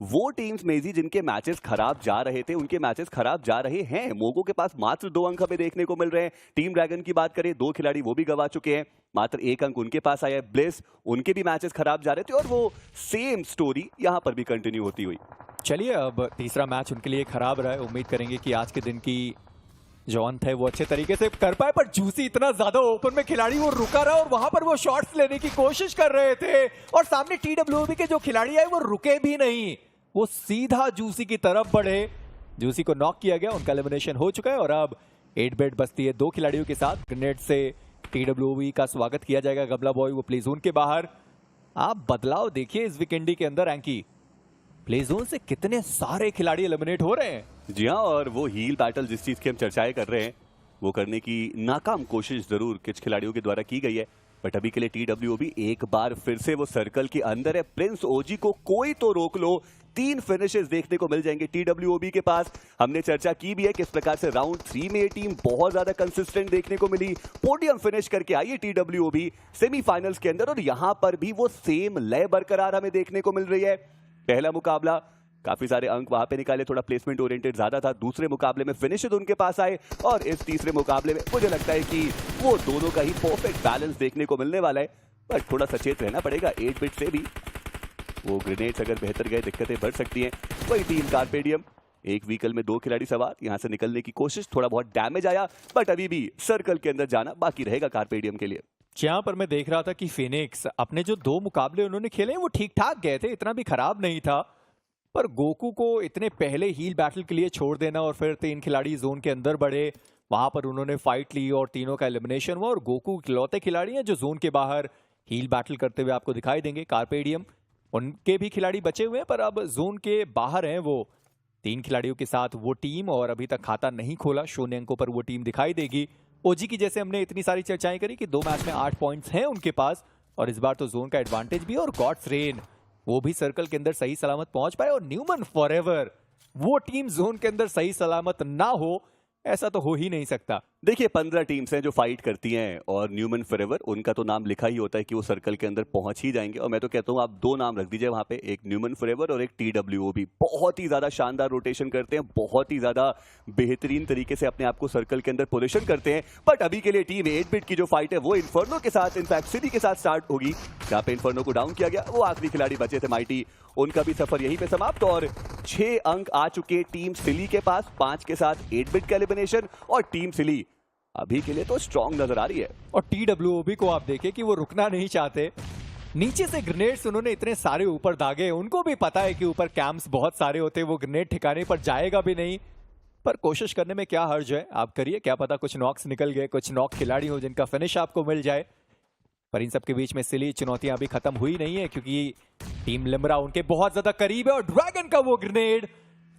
वो टीम्स मेजी जिनके मैचेस खराब जा रहे थे, उनके मैचेस खराब जा रहे हैं। मोगो के पास मात्र 2 अंक हमें देखने को मिल रहे हैं। टीम ड्रैगन की बात करें, 2 खिलाड़ी वो भी गवा चुके हैं, मात्र 1 अंक उनके पास आया है। ब्लिस, उनके भी मैचेस खराब जा रहे थे, और वो सेम स्टोरी यहां पर भी कंटिन्यू होती हुई। चलिए, अब तीसरा मैच उनके लिए खराब रहा है। उम्मीद करेंगे कि आज के दिन की जो अंत है वो अच्छे तरीके से कर पाए, पर जूसी इतना ज्यादा ओपन में खिलाड़ी वो रुका रहा, और वहां पर वो शॉट्स लेने की कोशिश कर रहे थे, और सामने TWOB के जो खिलाड़ी आए वो रुके भी नहीं, वो सीधा जूसी की तरफ बढ़े। जूसी को नॉक किया गया, उनका एलिमिनेशन हो चुका है, और अब 8 बेट बचती है 2 खिलाड़ियों के साथ। ग्रेनेड से TWOB का स्वागत किया जाएगा। गबला बॉय वो प्ले जोन के बाहर। आप बदलाव देखिए इस वीकेंडी के अंदर, एंकी प्ले जोन से कितने सारे खिलाड़ी एलिमिनेट हो रहे हैं। जी हाँ, और वो हील बैटल जिस चीज की हम चर्चाएं कर रहे हैं, वो करने की नाकाम कोशिश जरूर कुछ खिलाड़ियों के द्वारा की गई है, बट अभी के लिए TWOB एक बार फिर से वो सर्कल के अंदर है। प्रिंस ओजी को कोई तो रोक लो, 3 फिनिशेस देखने को मिल जाएंगे TWOB के पास। हमने चर्चा की भी है किस प्रकार से राउंड 3 में ये टीम बहुत ज्यादा कंसिस्टेंट देखने को मिली। पोडियम फिनिश करके आई है TWOB सेमीफाइनल्स के अंदर, और यहां पर भी वो सेम लय बरकरार हमें देखने को मिल रही है। पहला मुकाबला काफी सारे अंक वहां पे निकाले, थोड़ा प्लेसमेंट ओरिएंटेड ज्यादा था। दूसरे मुकाबले में फिनिशेस उनके पास आए, और इस तीसरे मुकाबले में मुझे लगता है कि वो दोनों का ही परफेक्ट बैलेंस देखने को मिलने वाला है, पर थोड़ा सचेत रहना पड़ेगा 8 बिट से भी। वो ग्रेनेड्स अगर बेहतर गए दिक्कतें बढ़ सकती हैं। वही टीम कार्पेडियम, एक व्हीकल में 2 खिलाड़ी सवार, यहां से निकलने की कोशिश, थोड़ा बहुत डैमेज आया, बट अभी भी सर्कल के अंदर जाना बाकी रहेगा कार्पेडियम के लिए। जहां पर मैं देख रहा था कि फिनिक्स अपने जो 2 मुकाबले उन्होंने खेले वो ठीक ठाक गए थे, इतना भी खराब नहीं था, पर गोकू को इतने पहले हील बैटल के लिए छोड़ देना, और फिर 3 खिलाड़ी जोन के अंदर बढ़े, वहां पर उन्होंने फाइट ली और तीनों का एलिमिनेशन हुआ, और गोकू इकलौते खिलाड़ी हैं जो जोन के बाहर हील बैटल करते हुए आपको दिखाई देंगे। कार्पेडियम, उनके भी खिलाड़ी बचे हुए हैं पर अब जोन के बाहर हैं वो। 3 खिलाड़ियों के साथ वो टीम, और अभी तक खाता नहीं खोला। शून्य अंकों पर वो टीम दिखाई देगी। ओजी की जैसे हमने इतनी सारी चर्चाएं करी कि 2 मैच में 8 पॉइंट्स हैं उनके पास, और इस बार तो जोन का एडवांटेज भी है। और गॉड्स रेन वो भी सर्कल के अंदर सही सलामत पहुंच पाए, और न्यूमन फॉरएवर वो टीम जोन के अंदर सही सलामत ना हो, ऐसा तो हो ही नहीं सकता। देखिए 15 टीम्स हैं जो फाइट करती हैं, और न्यूमन फॉरएवर उनका तो नाम लिखा ही होता है कि वो सर्कल के अंदर पहुंच ही जाएंगे। और मैं तो कहता हूं आप 2 नाम रख दीजिए वहां पे, एक न्यूमन फॉरएवर और एक TWOB। बहुत ही ज्यादा शानदार रोटेशन करते हैं, बहुत ही ज्यादा बेहतरीन तरीके से अपने आप को सर्कल के अंदर पोजीशन करते हैं। बट अभी के लिए टीम 8 बिट की जो फाइट है वो इन्फर्नो के साथ, इनफैक्ट सिटी के साथ स्टार्ट होगी। जहां पे इन्फर्नो को डाउन किया गया, वो आखिरी खिलाड़ी बचे थे माइटी, उनका भी सफर यहीं पे समाप्त। और 6 अंक आ चुके टीम सिली के पास, 5 के साथ 8 बिट का एलिमिनेशन। और टीम सिली अभी के लिए तो स्ट्रॉन्ग नजर आ रही है। और TWOB को आप देखें कि वो रुकना नहीं चाहते। नीचे से ग्रेनेड्स उन्होंने इतने सारे ऊपर दागे, उनको भी पता है कि ऊपर कैंप्स बहुत सारे होते हैं, वो ग्रेनेड ठिकाने पर जाएगा भी नहीं, पर कोशिश करने में क्या हर्ज है। आप करिए, क्या पता कुछ नॉक्स निकल गए, कुछ नॉक खिलाड़ी हो जिनका फिनिश आपको मिल जाए। पर इन सबके बीच में सिली चुनौतियां अभी खत्म हुई नहीं है, क्योंकि टीम लिम्रा उनके बहुत ज्यादा करीब है। और ड्रैगन का वो ग्रेनेड,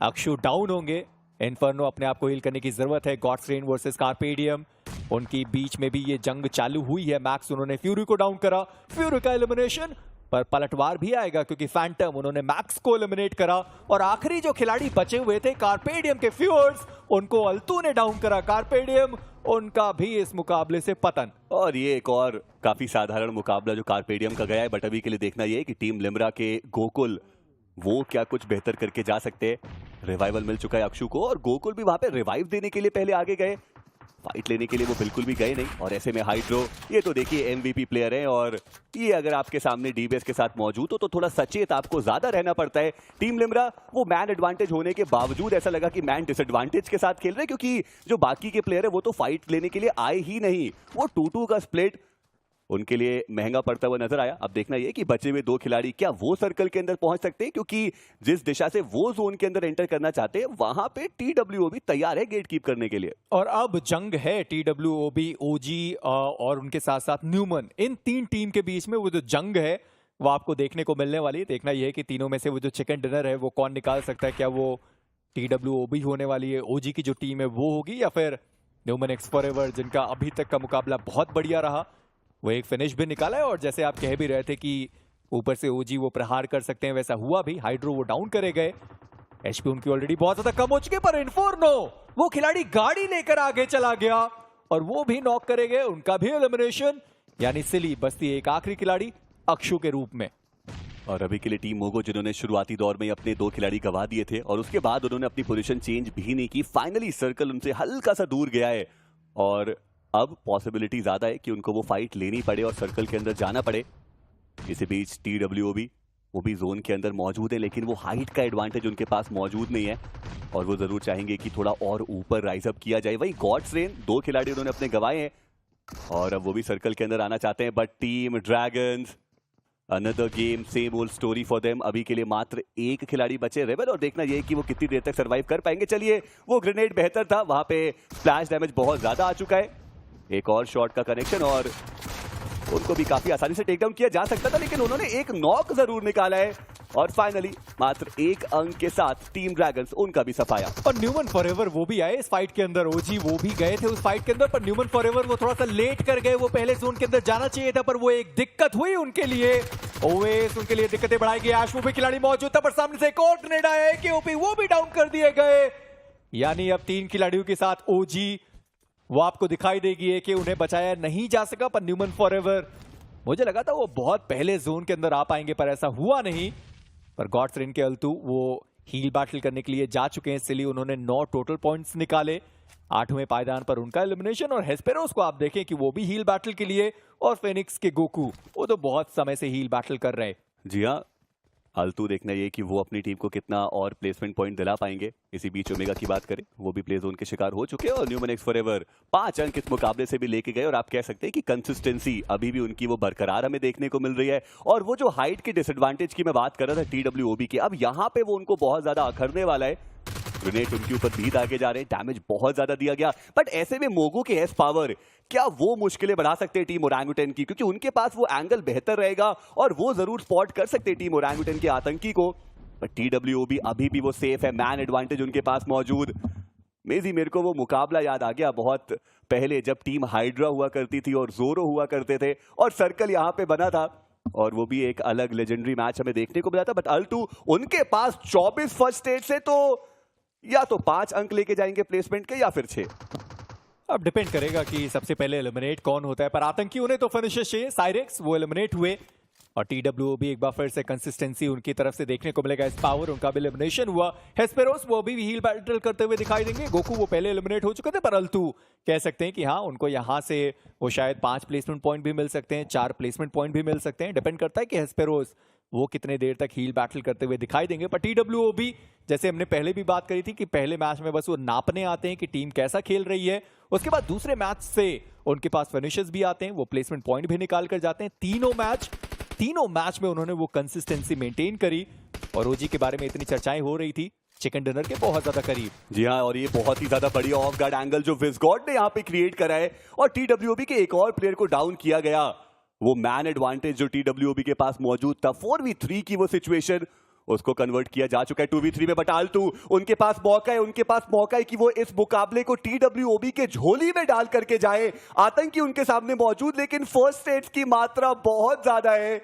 अक्षु डाउन होंगे। इन्फर्नो अपने आप को हील करने की जरूरत है। गॉड्स रेन वर्सेस कार्पेडियम, उनकी बीच में भी ये जंग चालू हुई है। मैक्स उन्होंने फ्यूरी को डाउन करा, फ्यूरी का एलिमिनेशन, पर पलटवार भी आएगा क्योंकि फैंटम उन्होंने मैक्स को एलिमिनेट करा। और आखिरी जो खिलाड़ी बचे हुए थे कार्पेडियम के फ्यूअर्स, उनको अल्तू ने डाउन करा। कार्पेडियम, उनका भी इस मुकाबले से पतन। और ये एक और काफी साधारण मुकाबला जो कार्पेडियम का गया है। बट अभी के लिए देखना ये है कि टीम लिम्रा के गोकुल वो क्या कुछ बेहतर करके जा सकते हैं। रिवाइवल मिल चुका है अक्षु को, और गोकुल भी वहां पे रिवाइव देने के लिए पहले आगे गए, फाइट लेने के लिए वो बिल्कुल भी गए नहीं। और ऐसे में हाइड्रो, ये तो देखिए MVP प्लेयर है, और ये अगर आपके सामने डीबीएस के साथ मौजूद हो तो थोड़ा सचेत आपको ज्यादा रहना पड़ता है। टीम लिम्रा वो मैन एडवांटेज होने के बावजूद ऐसा लगा कि मैन डिसएडवांटेज के साथ खेल रहे हैं, क्योंकि जो बाकी के प्लेयर है वो तो फाइट लेने के लिए आए ही नहीं। वो 2-2 का स्प्लिट उनके लिए महंगा पड़ता हुआ नजर आया। अब देखना यह कि बचे हुए 2 खिलाड़ी क्या वो सर्कल के अंदर पहुंच सकते हैं, क्योंकि जिस दिशा से वो जोन के अंदर एंटर करना चाहते हैं वहां पे TWOB तैयार है गेट कीप करने के लिए। और अब जंग है TWOB, OG और उनके साथ साथ न्यूमन, इन 3 टीम के बीच में वो जो जंग है वो आपको देखने को मिलने वाली है। देखना यह है कि तीनों में से वो जो चिकन डिनर है वो कौन निकाल सकता है। क्या वो TWOB होने वाली है, OG की जो टीम है वो होगी, या फिर न्यूमन एक्स फॉरएवर जिनका अभी तक का मुकाबला बहुत बढ़िया रहा, वो एक फिनिश भी निकाला है। और जैसे आप कह भी रहे थे कि ऊपर से OG वो प्रहार कर सकते हैं, वैसा हुआ भी। हाइड्रो वो डाउन करे गए, HP उनकी ऑलरेडी बहुत ज्यादा कम हो चुके, पर इन्फोर्नो वो खिलाड़ी गाड़ी लेकर आगे चला गया और वो भी नॉक करे गए, उनका भी एलिमिनेशन। यानी सिली बस्ती एक आखिरी खिलाड़ी अक्षु के रूप में। और अभी के लिए टीम मोगो, जिन्होंने शुरुआती दौर में अपने 2 खिलाड़ी गवा दिए थे और उसके बाद उन्होंने अपनी पोजीशन चेंज भी नहीं की, फाइनली सर्कल उनसे हल्का सा दूर गया है। और अब पॉसिबिलिटी ज्यादा है कि उनको वो फाइट लेनी पड़े और सर्कल के अंदर जाना पड़े। इसी बीच TWOB वो भी जोन के अंदर मौजूद है, लेकिन वो हाइट का एडवांटेज उनके पास मौजूद नहीं है, और वो जरूर चाहेंगे कि थोड़ा और ऊपर राइज अप किया जाए। वही गॉड्स रेन 2 खिलाड़ी उन्होंने अपने गवाए हैं, और अब वो भी सर्कल के अंदर आना चाहते हैं। But team dragons, another game, same old story for them. अभी के लिए मात्र 1 खिलाड़ी बचे रेबल, और देखना ये कि वो कितनी देर तक सर्वाइव कर पाएंगे। चलिए, वो ग्रेनेड बेहतर था, वहां पे स्प्लैश डैमेज बहुत ज्यादा आ चुका है। एक और शॉट का कनेक्शन, और उनको भी काफी आसानी से टेक डाउन किया जा सकता था, लेकिन उन्होंने एक नॉक जरूर निकाला है। और फाइनली मात्र 1 अंक के साथ टीम ड्रैगन्स उनका भी सफाया। और न्यूमन फॉरएवर वो भी आए इस फाइट के अंदर, OG वो भी गए थे उस फाइट के अंदर, पर न्यूमन फॉरएवर वो थोड़ा सा लेट कर गए। वो पहले जोन के अंदर जाना चाहिए था, पर वो एक दिक्कत हुई उनके लिए। ओवेस उनके लिए दिक्कतें बढ़ाएगी। एश वो भी खिलाड़ी मौजूद था, पर सामने से एक और ग्रेनेड आया है कि ओपी वो भी डाउन कर दिए गए। यानी अब 3 खिलाड़ियों के साथ OG वो आपको दिखाई देगी कि उन्हें बचाया नहीं जा सका। पर न्यूमन फॉरएवर, मुझे लगा था वो बहुत पहले जोन के अंदर आ पाएंगे, पर ऐसा हुआ नहीं। पर गॉड्स रेन के अल्तू वो हील बैटल करने के लिए जा चुके हैं। सिली उन्होंने 9 टोटल पॉइंट्स निकाले, 8वें पायदान पर उनका एलिमिनेशन। और हेस्पेरोस को आप देखें कि वो भी हील बैटल के लिए, और फेनिक्स के गोकू वो तो बहुत समय से हील बैटल कर रहे हैं। जी हाँ, अल्तू देखना ये कि वो अपनी टीम को कितना और प्लेसमेंट पॉइंट दिला पाएंगे। इसी बीच ओमेगा की बात करें, वो भी प्ले जोन के शिकार हो चुके हैं, और न्यूमन एक्स फॉरएवर 5 अंक इस मुकाबले से भी लेके गए। और आप कह सकते हैं कि कंसिस्टेंसी अभी भी उनकी वो बरकरार हमें देखने को मिल रही है। और वो जो हाइट के डिसएडवांटेज की मैं बात कर रहा था TWOB के, अब यहाँ पे वो उनको बहुत ज्यादा अखरने वाला है। ग्रेनेड उनके ऊपर भी दागे जा रहे हैं, डैमेज बहुत ज्यादा दिया गया। बट ऐसे में मोगो के एस पावर क्या वो मुश्किलें बढ़ा सकते हैं टीम ओरंगुटन की, क्योंकि उनके पास वो एंगल बेहतर रहेगा और वो जरूर स्पॉट कर सकते हैं टीम ओरंगुटन के आतंकी को। बट TWOB अभी भी वो सेफ है, मैन एडवांटेज उनके पास मौजूद। मेजी मेरे को वो मुकाबला याद आ गया बहुत पहले, जब टीम हाइड्रा हुआ करती थी और जोरो हुआ करते थे और सर्कल यहाँ पे बना था, और वो भी एक अलग लेजेंडरी मैच हमें देखने को मिला था। बट अल्टू उनके पास 24 फर्स्ट स्टेज से तो या तो 5 अंक लेके जाएंगे प्लेसमेंट के या फिर 6। अब डिपेंड करेगा कि सबसे पहले एलिमिनेट कौन होता है, पर आतंकी उन्हें तो फिनिशेस चाहिए। साइरेक्स वो एलिमिनेट हुए और TWOB एक बार फिर से कंसिस्टेंसी उनकी तरफ से देखने को मिलेगा। इस पावर उनका भी एलिमिनेशन हुआ। हेस्पेरोस वो अभी भी हील बैटल करते हुए दिखाई देंगे। गोकू वो पहले एलिमिनेट हो चुके थे, पर अल्टू कह सकते हैं कि हाँ, उनको यहाँ से वो शायद 5 प्लेसमेंट पॉइंट भी मिल सकते हैं, 4 प्लेसमेंट पॉइंट भी मिल सकते हैं। डिपेंड करता है कि हेस्पेरोस वो कितने देर तक हील बैटल करते हुए दिखाई देंगे। पर TWOB जैसे हमने पहले भी बात करी थी कि पहले मैच में बस वो नापने आते हैं कि टीम कैसा खेल रही है, उसके बाद दूसरे मैच से उनके पास फिनिशेस भी आते हैं, वो प्लेसमेंट पॉइंट भी निकाल कर जाते हैं। तीनों मैच में उन्होंने वो कंसिस्टेंसी मेंटेन करी और ओजी के बारे में इतनी चर्चाएं हो रही थी चिकन डिनर के बहुत ज्यादा करीब। जी हाँ, और ये बहुत ही ज्यादा बढ़िया ऑफ गार्ड एंगल जो विजगॉड ने यहाँ पे क्रिएट करा है और TWOB के एक और प्लेयर को डाउन किया गया। वो मैन एडवांटेज जो TWOB के पास मौजूद था, 4v3 की वो सिचुएशन, उसको कन्वर्ट किया जा चुका है 2v3 में। बट आल्टू उनके पास मौका है कि वो इस मुकाबले को TWOB के झोली में डाल करके जाए। आतंकी उनके सामने मौजूद, लेकिन फर्स्ट स्टेट्स की मात्रा बहुत ज्यादा है।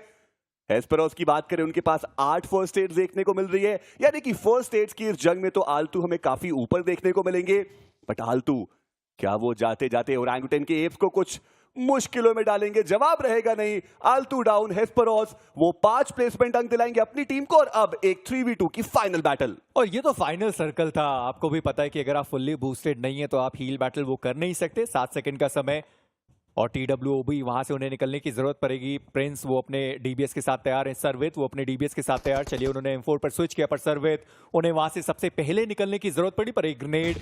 हेस्पेरोस की बात करें, उनके पास 8 फर्स्ट स्टेट्स देखने को मिल रही है, यानी कि फर्स्ट स्टेट्स की इस जंग में तो आल्टू हमें काफी ऊपर देखने को मिलेंगे। बट आल्टू क्या वो जाते जाते ओरंगुटन के एप्स को कुछ मुश्किलों में डालेंगे? जवाब रहेगा नहीं। आल्टू डाउन, हेस्पेरोस वो 5 प्लेसमेंट अंक दिलाएंगे अपनी टीम को और अब एक 3v2 की फाइनल बैटल। और ये तो फाइनल सर्कल था। आपको भी पता है कि अगर आप फुल्ली बूस्टेड नहीं है तो आप हील बैटल वो कर नहीं सकते। 7 सेकंड का समय और TWOB वहां से उन्हें निकलने की जरूरत पड़ेगी। प्रिंस वो अपने DBS के साथ तैयार है, सर्वित वो अपने DBS के साथ तैयार। चलिए, उन्होंने M4 पर स्विच किया, पर सर्वित उन्हें वहां से सबसे पहले निकलने की जरूरत पड़ी, पर एक ग्रेनेड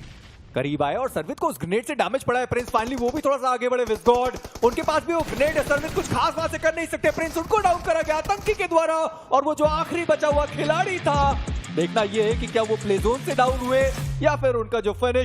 करीब आया और सर्वित को उस ग्रेनेड से डैमेज पड़ा है। प्रिंस फाइनली वो भी थोड़ा सा आगे बढ़े। विजगॉड उनके पास भी वो ग्रेनेड है, सर्वित कुछ खास वहां से कर नहीं सकते। प्रिंस उनको डाउन करा गया आतंकी के द्वारा और वो जो आखिरी बचा हुआ खिलाड़ी था, देखना ये है कि क्या वो प्ले जोन से डाउन हुए या फिर उनका जो फिनिश